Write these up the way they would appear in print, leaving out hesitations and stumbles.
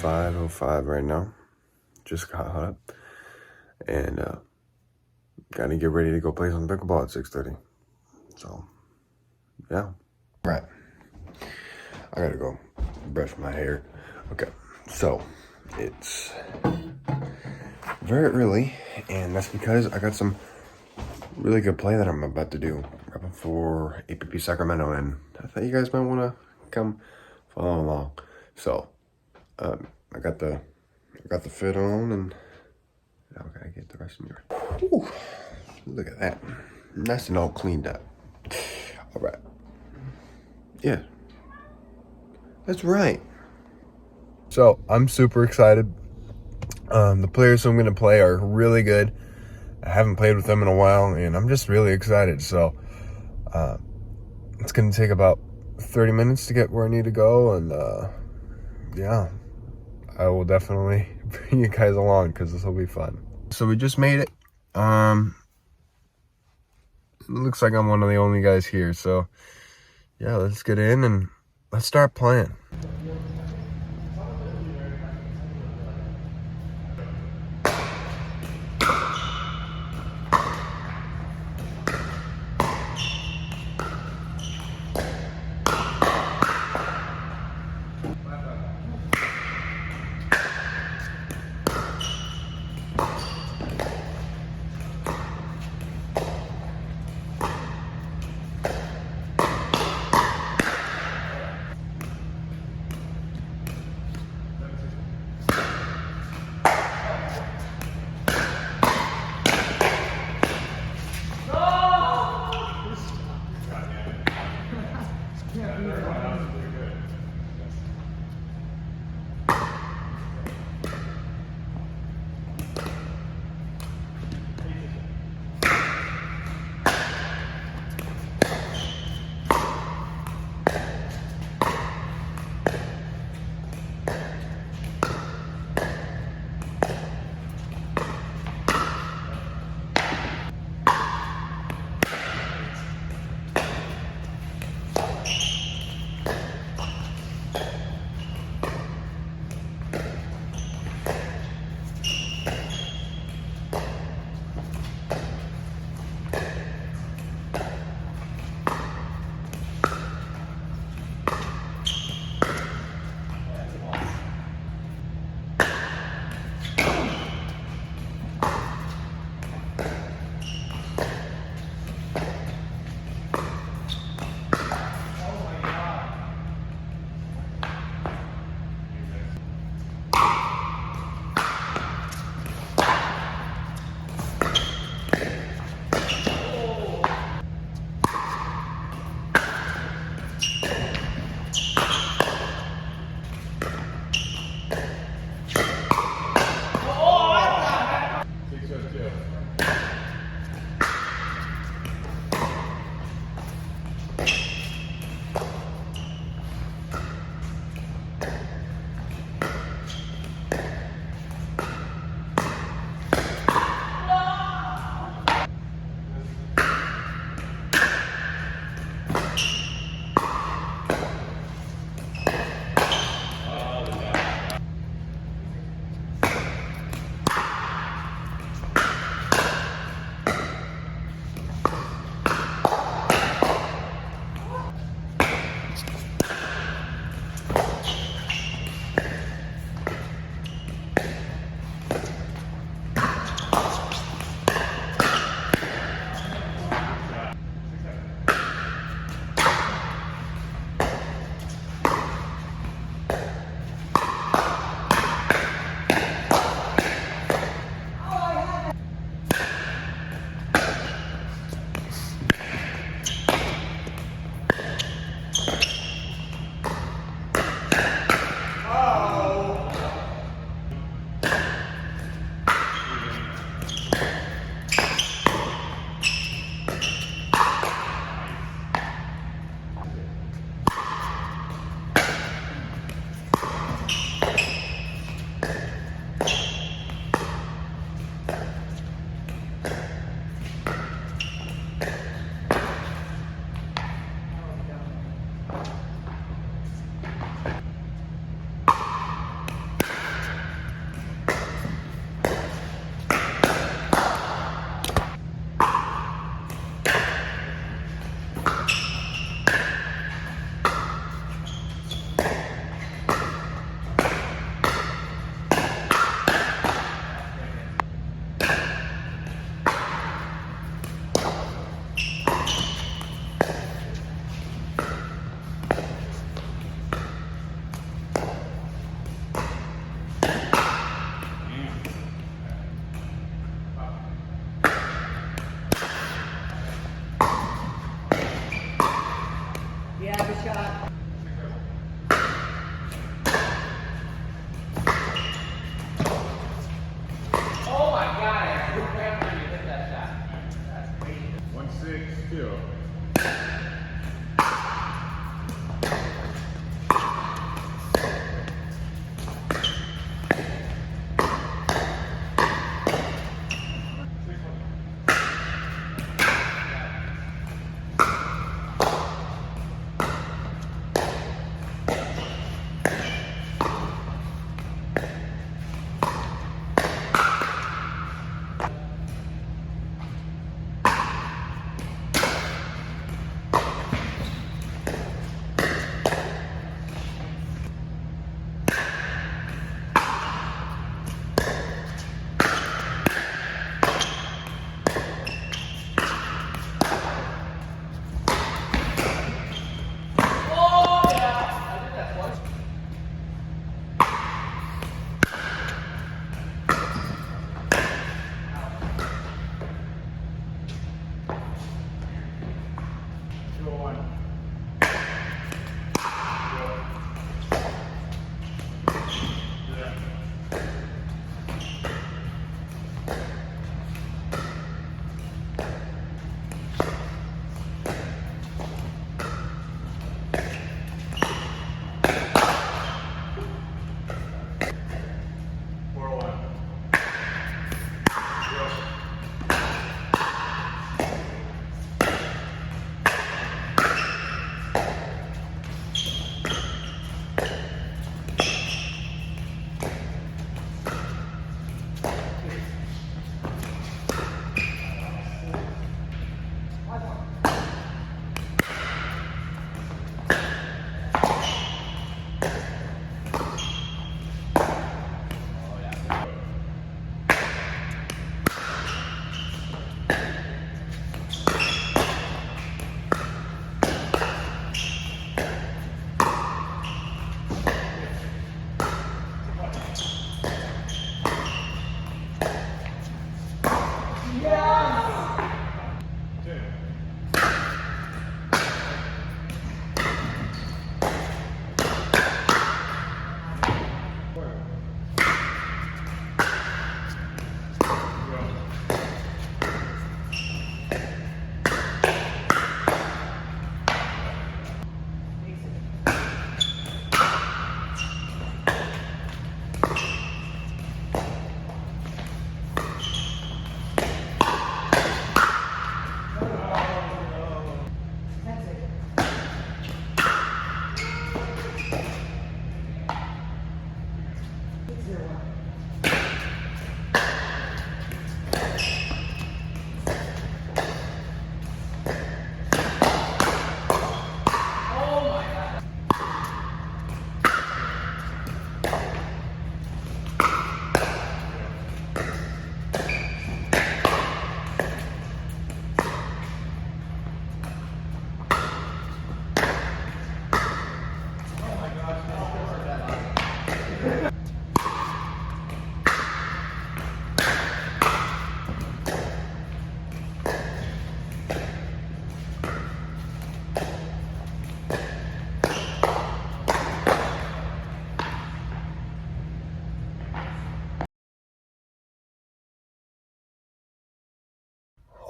5:05 right now. Just got up and gotta get ready to go play some pickleball at 6:30. So yeah. Right. I gotta go brush my hair. Okay. So it's very early, and that's because I got some really good play that I'm about to do right before APP Sacramento, and I thought you guys might want to come follow along. So I got the fit on, and now I gotta get the rest of me ready. Whew, look at that, nice and all cleaned up. All right, yeah, that's right. So I'm super excited. The players who I'm gonna play are really good. I haven't played with them in a while, and I'm just really excited. So it's gonna take about 30 minutes to get where I need to go, and yeah, I will definitely bring you guys along because this will be fun. So we just made it. It looks like I'm one of the only guys here, so yeah, let's get in and let's start playing.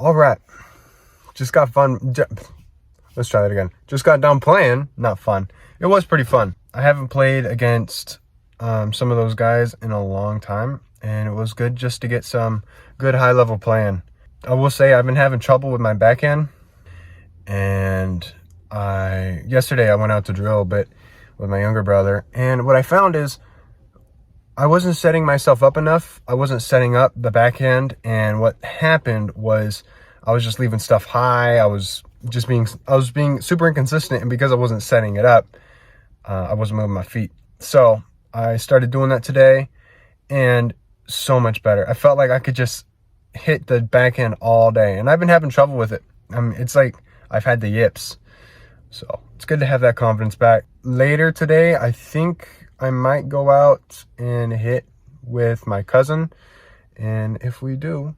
All right. Just got fun. Let's try that again. Just got done playing. Not fun. It was pretty fun. I haven't played against some of those guys in a long time, and it was good just to get some good high-level playing. I will say I've been having trouble with my backhand, and yesterday I went out to drill a bit with my younger brother, and what I found is I wasn't setting myself up enough. I wasn't setting up the backhand, and what happened was I was just leaving stuff high. I was being super inconsistent, and because I wasn't setting it up, I wasn't moving my feet. So I started doing that today, and so much better. I felt like I could just hit the backhand all day, and I've been having trouble with it. I mean, it's like I've had the yips. So it's good to have that confidence back. Later today, I think I might go out and hit with my cousin, and if we do,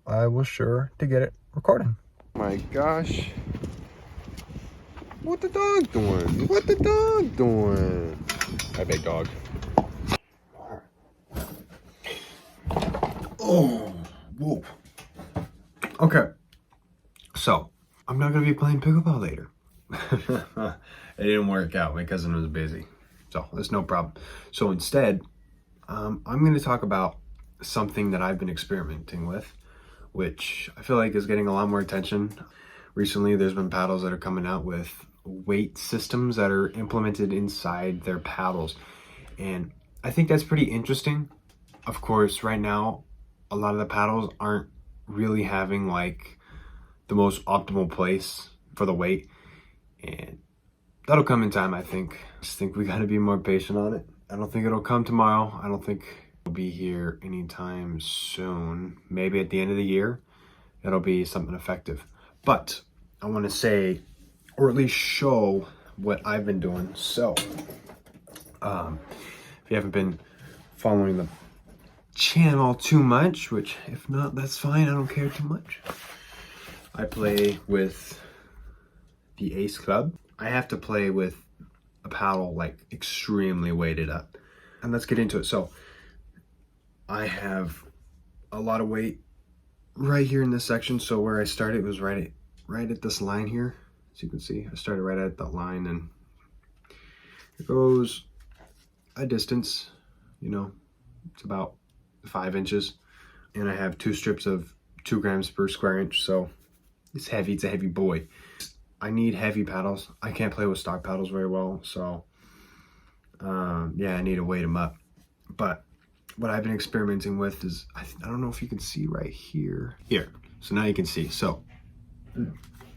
I will sure to get it recording. My gosh. What the dog doing? What the dog doing? Hi, big dog. Oh, whoa. Okay. So, I'm not going to be playing pickleball later. It didn't work out. My cousin was busy. So, that's no problem. So, instead, I'm going to talk about something that I've been experimenting with, which I feel like is getting a lot more attention. Recently, there's been paddles that are coming out with weight systems that are implemented inside their paddles. And I think that's pretty interesting. Of course, right now, a lot of the paddles aren't really having like the most optimal place for the weight. And that'll come in time, I think. I just think we gotta be more patient on it. I don't think it'll come tomorrow. I don't think it'll be here anytime soon. Maybe at the end of the year, it'll be something effective. But I want to say, or at least show what I've been doing. So, if you haven't been following the channel too much, which if not, that's fine. I don't care too much. I play with the Ace Club. I have to play with a paddle like extremely weighted up. And let's get into it. So, I have a lot of weight right here in this section. So where I started was right at this line here. As you can see, I started right at that line, and it goes a distance, you know, it's about 5 inches. And I have 2 strips of 2 grams per square inch. So it's heavy, it's a heavy boy. I need heavy paddles. I can't play with stock paddles very well. So yeah, I need to weight them up. But what I've been experimenting with is, I don't know if you can see right here. Here, so now you can see. So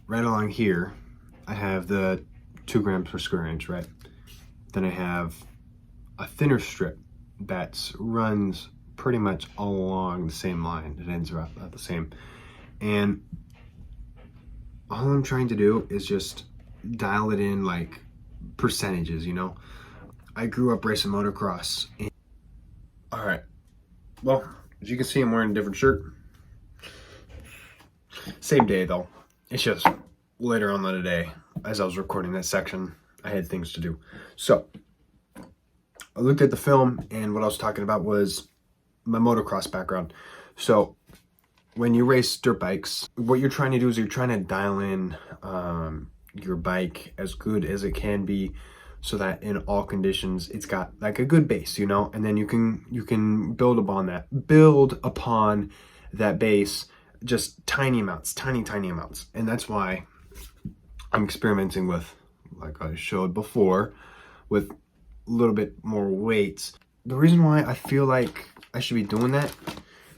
right along here, I have the 2 grams per square inch, right? Then I have a thinner strip that runs pretty much all along the same line. It ends up at the same. And all I'm trying to do is just dial it in like percentages, you know? I grew up racing motocross. All right, well, as you can see, I'm wearing a different shirt. Same day though. It's just later on in the day, as I was recording that section, I had things to do. So I looked at the film, and what I was talking about was my motocross background. So when you race dirt bikes, what you're trying to do is you're trying to dial in your bike as good as it can be, so that in all conditions it's got like a good base, you know, and then you can build upon that base, just tiny amounts, tiny amounts. And that's why I'm experimenting with, like I showed before, with a little bit more weights. The reason why I feel like I should be doing that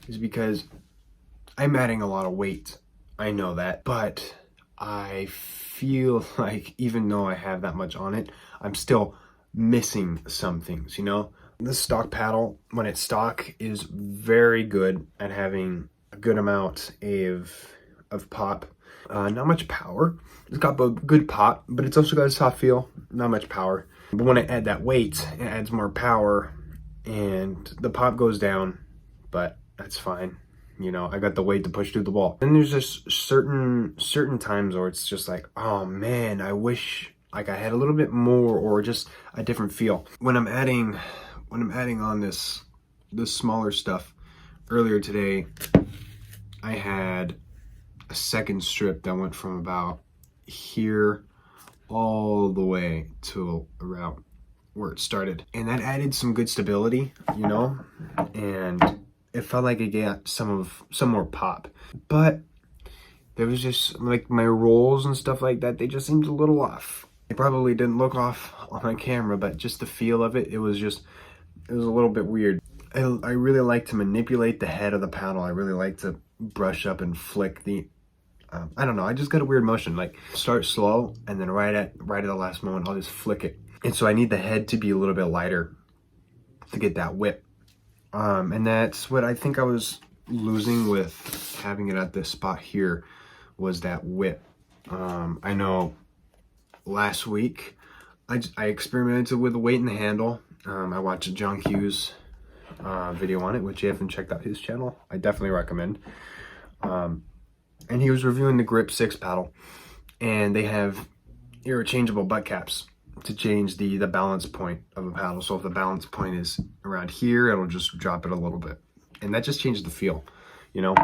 is because I'm adding a lot of weight. I know that, but I feel like even though I have that much on it, I'm still missing some things, you know? This stock paddle, when it's stock, is very good at having a good amount of pop. Not much power. It's got a good pop, but it's also got a soft feel, not much power. But when I add that weight, it adds more power, and the pop goes down, but that's fine. You know, I got the weight to push through the wall. And there's just certain times where it's just like, oh man, I wish like I had a little bit more, or just a different feel. When I'm adding on this smaller stuff, earlier today, I had a second strip that went from about here all the way to around where it started. And that added some good stability, you know, and it felt like it got some more pop. But there was just like my rolls and stuff like that, they just seemed a little off. It probably didn't look off on my camera, but just the feel of it, it was a little bit weird. I really like to manipulate the head of the paddle. I really like to brush up and flick the, I don't know, I just got a weird motion. Like start slow and then right at the last moment, I'll just flick it. And so I need the head to be a little bit lighter to get that whip. And that's what I think I was losing with having it at this spot here, was that whip. I know last week I experimented with the weight in the handle. I watched John Hughes video on it, which if you haven't checked out his channel, I definitely recommend. And he was reviewing the Grip 6 paddle, and they have interchangeable butt caps to change the balance point of a paddle. So if the balance point is around here, it'll just drop it a little bit, and that just changes the feel, you know.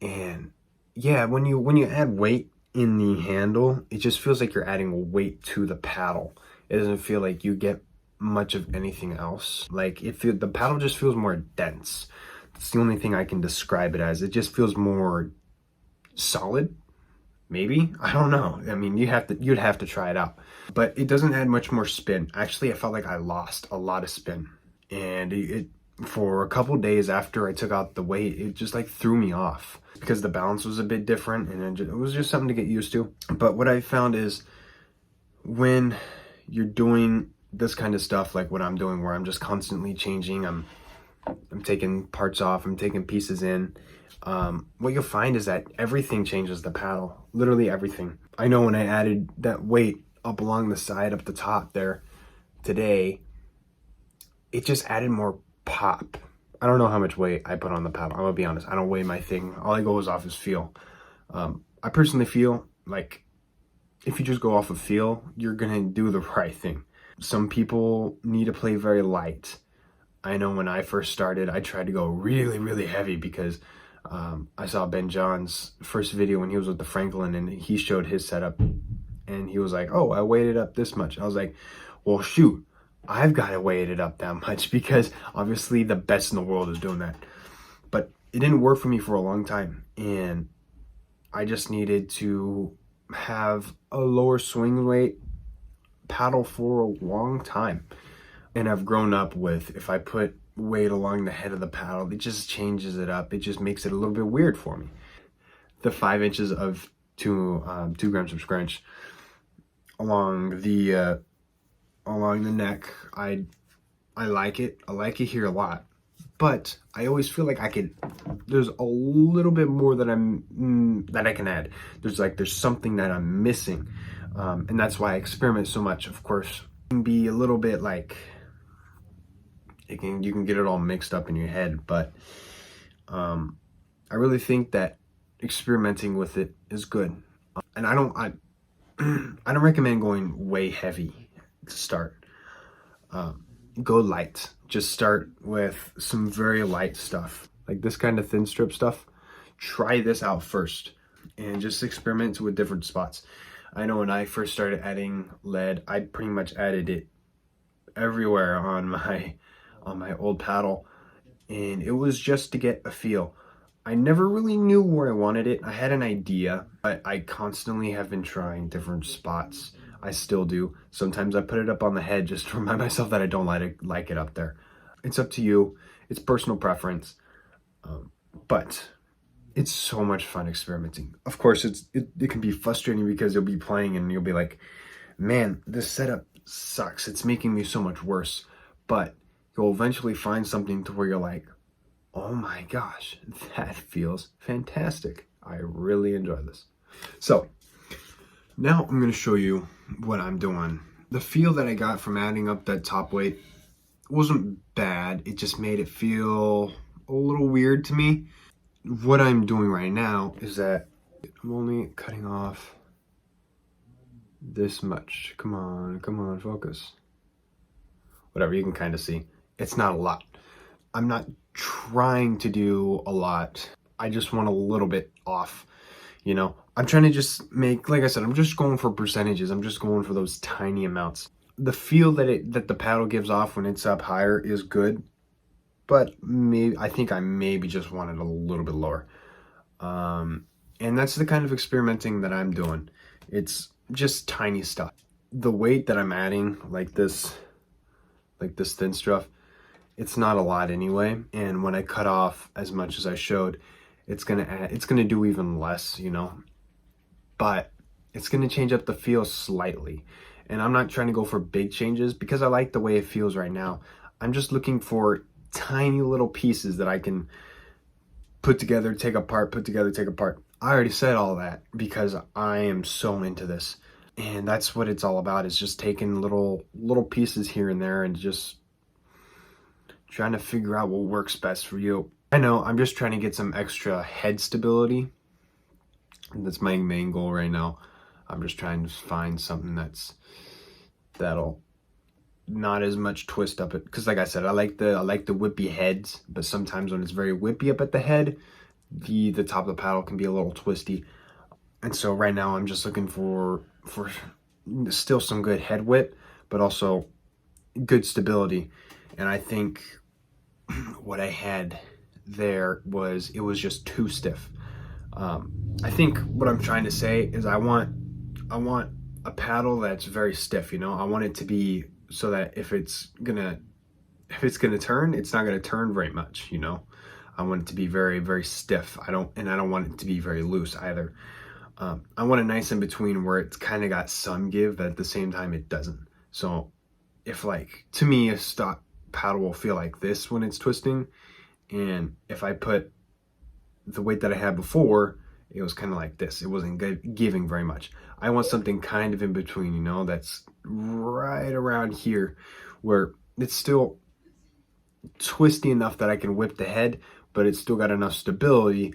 And yeah, when you add weight in the handle, it just feels like you're adding weight to the paddle. It doesn't feel like you get much of anything else. Like the paddle just feels more dense. It's the only thing I can describe it as. It just feels more solid, maybe. I don't know. I mean, you'd have to try it out. But it doesn't add much more spin. Actually, I felt like I lost a lot of spin, and it for a couple days after I took out the weight, it just like threw me off because the balance was a bit different, and it was just something to get used to. But what I found is when you're doing this kind of stuff, like what I'm doing, where I'm just constantly changing, I'm taking parts off, I'm taking pieces in, what you'll find is that everything changes the paddle, literally everything. I know when I added that weight up along the side, up the top there today, it just added more pop. I don't know how much weight I put on the paddle. I'm gonna be honest, I don't weigh my thing. All I go is off is feel. I personally feel like if you just go off of feel, you're gonna do the right thing. Some people need to play very light. I know when I first started, I tried to go really, really heavy because I saw Ben John's first video when he was with the Franklin, and he showed his setup, and he was like, oh, I weighted up this much. I was like, well, shoot, I've got to weight it up that much, because obviously the best in the world is doing that. But it didn't work for me for a long time, and I just needed to have a lower swing weight paddle for a long time. And I've grown up with, if I put weight along the head of the paddle, it just changes it up. It just makes it a little bit weird for me. The 5 inches of 2 grams of scrunch along the neck, I like it. I like it here a lot, but I always feel like there's a little bit more that I can add. There's something that I'm missing, and that's why I experiment so much. Of course, it can be a little bit like you can get it all mixed up in your head, but I really think that experimenting with it is good. And I don't recommend going way heavy to start. Go light. Just start with some very light stuff, like this kind of thin strip stuff. Try this out first and just experiment with different spots. I know when I first started adding lead, I pretty much added it everywhere on my old paddle, and it was just to get a feel. I never really knew where I wanted it. I had an idea, but I constantly have been trying different spots. I still do. Sometimes I put it up on the head just to remind myself that I don't like it up there. It's up to you. It's personal preference. But it's so much fun experimenting. Of course, it can be frustrating because you'll be playing and you'll be like, man, this setup sucks. It's making me so much worse. But you'll eventually find something to where you're like, oh my gosh, that feels fantastic. I really enjoy this. So now I'm going to show you what I'm doing. The feel that I got from adding up that top weight wasn't bad. It just made it feel a little weird to me. What I'm doing right now is that I'm only cutting off this much. Come on, focus. Whatever, you can kind of see. It's not a lot. I'm not trying to do a lot. I just want a little bit off, you know. I'm trying to just make, like I said, I'm just going for percentages. I'm just going for those tiny amounts. The feel that the paddle gives off when it's up higher is good, but maybe I think I maybe just want it a little bit lower. And that's the kind of experimenting that I'm doing. It's just tiny stuff. The weight that I'm adding, like this thin stuff, it's not a lot anyway. And when I cut off as much as I showed, it's gonna do even less, you know. But it's gonna change up the feel slightly. And I'm not trying to go for big changes because I like the way it feels right now. I'm just looking for tiny little pieces that I can put together, take apart, put together, take apart. I already said all that because I am so into this. And that's what it's all about, is just taking little pieces here and there and just trying to figure out what works best for you. I know I'm just trying to get some extra head stability. That's my main goal right now. I'm just trying to find something that'll not as much twist up it, because like I said, I like the whippy heads, but sometimes when it's very whippy up at the head, the top of the paddle can be a little twisty. And so right now I'm just looking for still some good head width, but also good stability. And I think what I had there was, it was just too stiff. I think what I'm trying to say is I want a paddle that's very stiff, you know. I want it to be so that if it's gonna turn, it's not gonna turn very much, you know. I want it to be very, very stiff. I don't want it to be very loose either. I want a nice in between where it's kind of got some give, but at the same time it doesn't. So if, like, to me, a stock paddle will feel like this when it's twisting, and if I put the weight that I had before, it was kind of like this. It wasn't giving very much. I want something kind of in between, you know, that's right around here, where it's still twisty enough that I can whip the head, but it's still got enough stability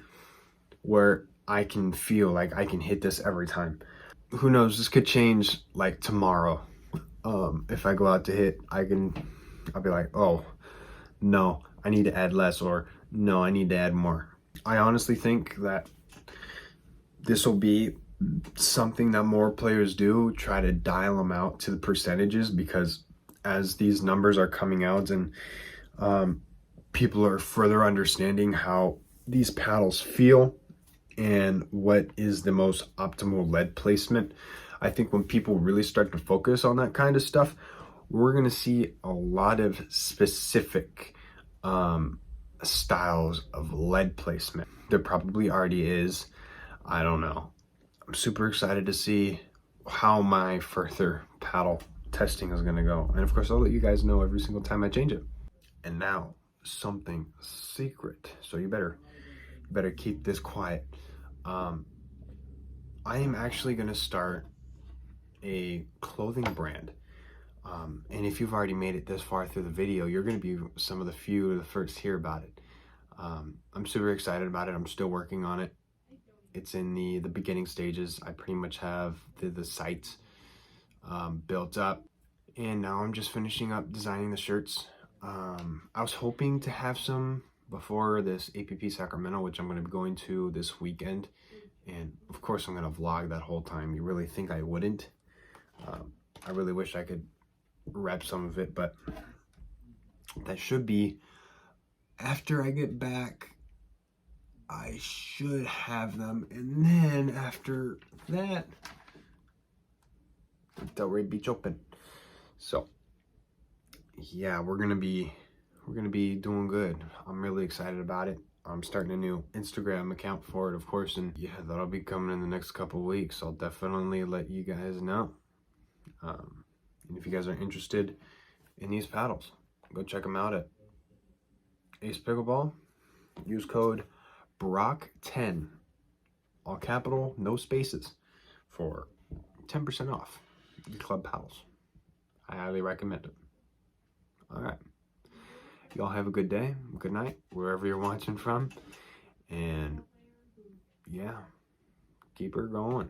where I can feel like I can hit this every time. Who knows, this could change like tomorrow. If I go out to hit, I'll be like, oh no, I need to add less, or no, I need to add more. I honestly think that this will be something that more players do, try to dial them out to the percentages, because as these numbers are coming out and people are further understanding how these paddles feel and what is the most optimal lead placement, I think when people really start to focus on that kind of stuff, we're going to see a lot of specific styles of lead placement. There probably already is. I don't know. I'm super excited to see how my further paddle testing is going to go. And of course, I'll let you guys know every single time I change it. And now, something secret. So you better keep this quiet. I am actually going to start a clothing brand. And if you've already made it this far through the video, you're going to be some of the first to hear about it. I'm super excited about it. I'm still working on it. It's in the beginning stages. I pretty much have the site built up, and now I'm just finishing up designing the shirts. I was hoping to have some before this APP Sacramento, which I'm going to be going to this weekend, and of course I'm going to vlog that whole time. You really think I wouldn't? I really wish I could rep some of it, but that should be after I get back. I should have them, and then after that, Delray Beach Open. So yeah, we're gonna be doing good. I'm really excited about it. I'm starting a new Instagram account for it, of course, and yeah, that'll be coming in the next couple of weeks. I'll definitely let you guys know. And if you guys are interested in these paddles, go check them out at Ace Pickleball. Use code BROCK10, all capital, no spaces, for 10% off the club paddles. I highly recommend it. All right. Y'all have a good day, good night, wherever you're watching from. And yeah, keep her going.